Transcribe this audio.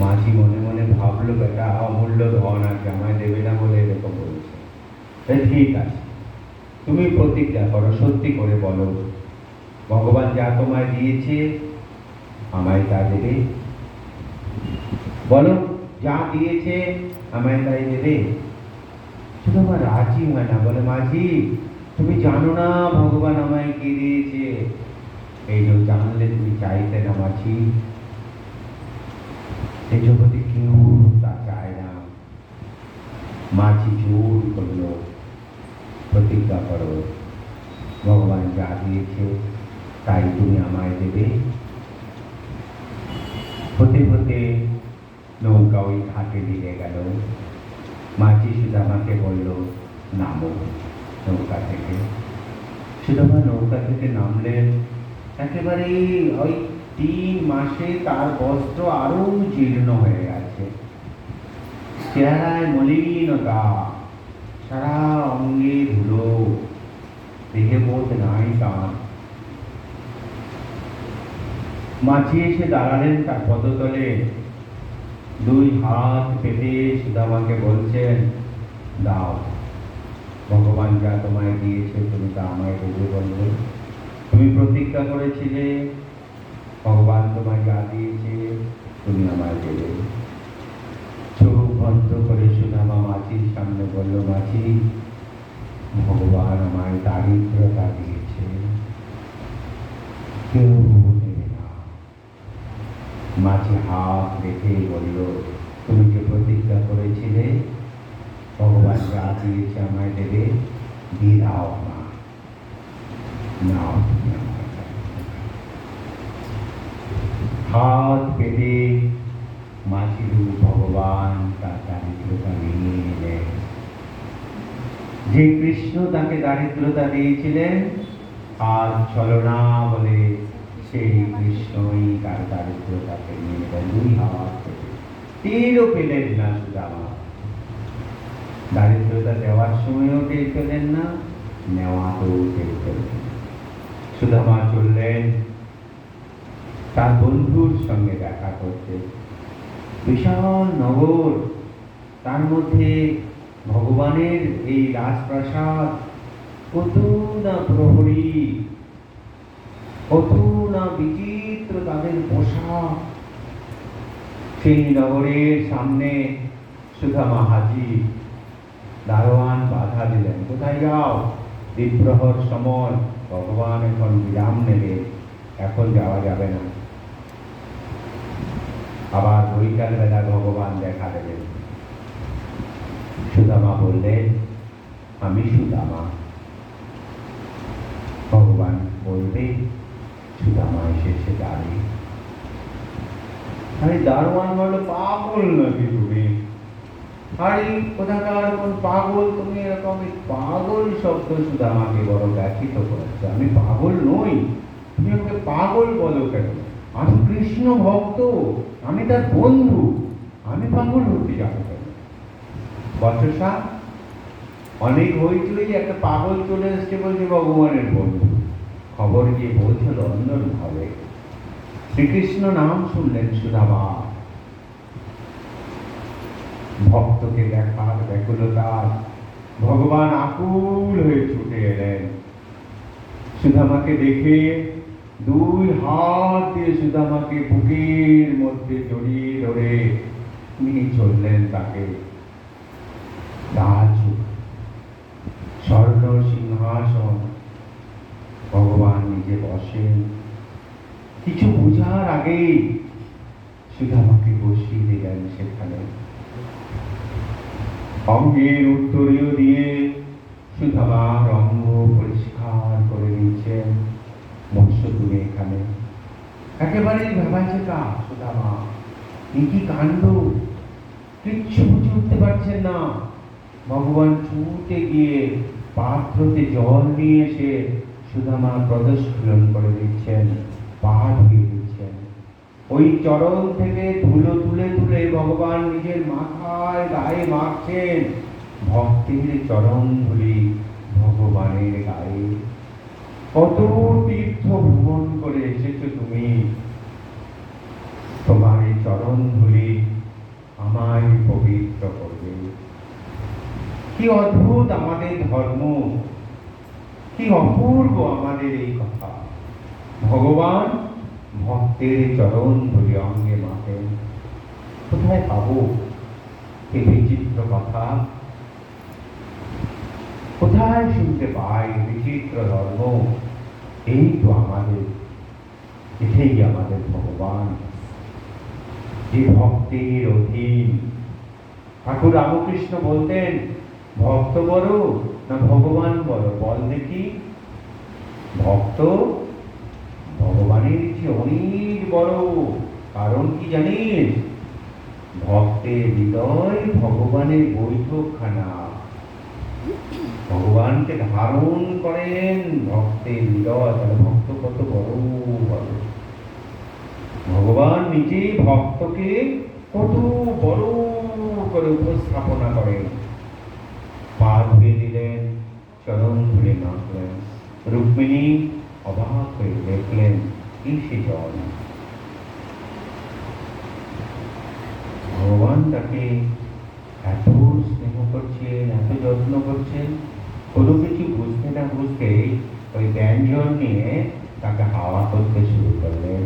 মাঝি মনে মনে ভাবলো, বেটা অমূল্য ধন আর জামাই দেবে না বলে এরকম বলছে। ঠিক আছে, তুমি প্রতিজ্ঞা করো, সত্যি করে বলো, ভগবান যা তোমায় দিয়েছে আমায় তা দেবে? বলো, যা দিয়েছে আমায় তাই দেবে? শুধু আমার রাজি হয় না, বলে মাঝি তুমি জানো না ভগবান আমায় কি দিয়েছে। এই যে জানলে তুমি চাইতে না মাঝি, এই জগতে কেউ তা চায় না। মাঝি জোর করলো, প্রতিজ্ঞা করো, ভগবান যা দিয়েছে তাই তুমি আমায় দেবে। হতে হতে নৌকা ওই ঘাটে দিয়ে গেল। মাঝি সুদামাকে বলল, নামো নৌকা থেকে। সুদামা নৌকা থেকে নামলেন। একেবারে ওই 3 মাসে তার বস্ত্র আরো জীর্ণ হয়ে গেছে, চেহারায় মলিনতা, সারা অঙ্গে ধুলো, দেহে বোধ নাই তার। মাঝি এসে দাঁড়ালেন তার পদতলে, 2 হাত পেতে সুদামাকে বলছেন, দাও, ভগবান যা তোমায় দিয়েছে তুমি তা আমায় দেবে। বলবে, তুমি প্রতিজ্ঞা করেছিলে ভগবান তোমায় যা দিয়েছে তুমি আমায় দেবে। চোখ বন্ধ করে সুদামা মাঝির সামনে বলল, মাঝি ভগবান আমায় দারিদ্রতা দিয়েছে, কেউ দেবে না। মাঝি হাত রেখে বলল, তুমি যে প্রতিজ্ঞা করেছিলে ভগবান যা দিয়েছে আমায় দেবে, দিয়ে দাও মা, নাও তুমি আমায়। হাত পেতে মাঝির ভগবান তার দারিদ্রতা নিয়ে এলেন। যে কৃষ্ণ তাকে দারিদ্রতা দিয়েছিলেন আর ছলনা বলে সেই কৃষ্ণই তার দারিদ্রতাকে নিয়ে এলেন 2 হাত পেতে। তীরও পেলেন না সুদামা। দারিদ্রতা দেওয়ার সময়ও টের পেলেন না, নেওয়াতেও টের পেলেন। সুদামা চললেন তার বন্ধুর সঙ্গে দেখা করতে। বিশাল নগর, তার মধ্যে ভগবানের এই রাজপ্রাসাদ, কত না প্রহরী, কত না বিচিত্র তাদের পোশাক। সেই নগরের সামনে সুদামা হাজির। দারোয়ান বাধা দিলেন, কোথায় যাও? দ্বিপ্রহর সময়, ভগবান এখন বিরাম নেবে, এখন যাওয়া যাবে না। আবার বৈকাল বেলা ভগবান দেখা দেবেন। সুদামা বললেন, আমি সুদামা। ভগবান বলবে, সুদামা এসেছে দাঁড়িয়ে। আরে দারোয়ান বললো, পাগল নাকি তুমি? আরে কোথাকার কোন পাগল তুমি? এরকম পাগল শব্দ সুদামাকে বড় ব্যথিত করেছে। আমি পাগল নই, তুমি আমাকে পাগল বলো কেন? আমি কৃষ্ণ ভক্ত, আমি তার বন্ধু, আমি পাগল হতে যাবো কেন? বচসা অনেক হইচই, একটা পাগল চলে এসছে বলছে ভগবানের বন্ধু। খবর গিয়ে বলছে লন্ডন ভাবে। শ্রীকৃষ্ণ নাম শুনলেন সুদামা। ভক্তকে দেখার ব্যাকুলতা, ভগবান আকুল হয়ে ছুটে এলেন। সুদামাকে দেখে 2 হাত দিয়ে সুদামাকে বুকের মধ্যে জড়িয়ে ধরে নিয়ে চললেন তাকে। স্বর্ণ সিংহাসন, ভগবান নিজে বসেন। কিছু বোঝার আগেই সুদামাকে বসিয়ে দিলেন সেখানে। অঙ্গের উত্তরীয় দিয়ে সুদামার অঙ্গ পরিষ্কার করে দিচ্ছেন। বৎস তুমি এখানে। একেবারেই ভেবাইছে কা সুদামা, কি কাণ্ড, কিচ্ছু বুঝে উঠতে পারছেন না। ভগবান ছুটে গিয়ে পাত্রতে জল নিয়ে এসে সুদামার প্রদস্খলন করে দিচ্ছেন, পা ধুয়ে দিচ্ছেন। ওই চরণ থেকে ধুলো তুলে তুলে ভগবান নিজের মাথায় গায়ে মাখছেন। ভক্তের চরণ ধুলি ভগবানের গায়ে। কত তীর্থ ভ্রমণ করে এসেছো তুমি, তোমার এই চরণ ধুলি আমায় পবিত্র করবে। কি অদ্ভুত আমাদের ধর্ম, কি অপূর্ব আমাদের এই কথা। ভগবান ভক্তের চরণ ধরে অঙ্গে মাখেন। কোথায় পাবো এই বিচিত্র কথা? কোথায় শুনতে পাই বিচিত্র ধর্ম? এই তো আমাদের, এটাই আমাদের ভগবান, যে ভক্তের অধীন। ঠাকুর রামকৃষ্ণ বলতেন, ভক্ত বড় না ভগবান বড়? বল দেখি। ভক্ত ভগবানের চেয়ে অনেক বড়। কারণ কি জানিস? ভক্তের হৃদয় ভগবানের বৈঠকখানা। ভগবানকে ধারণ করেন ভক্তের হৃদয়। তাহলে ভক্ত কত বড় বড়! ভগবান নিজে ভক্তকে কত বড় করে উপস্থাপনা করেন। পা ধুয়ে দিলেন, চরণ ধুলে মাখলেন। রুক্মিণী অবাক হয়ে দেখলেন, কি সে জল! ভগবান তাকে এত স্নেহ করছেন, এত যত্ন করছেন। কোনো কিছু বুঝতে না বুঝতে ওই ব্যঞ্জন নিয়ে তাকে হাওয়া করতে শুরু করলেন।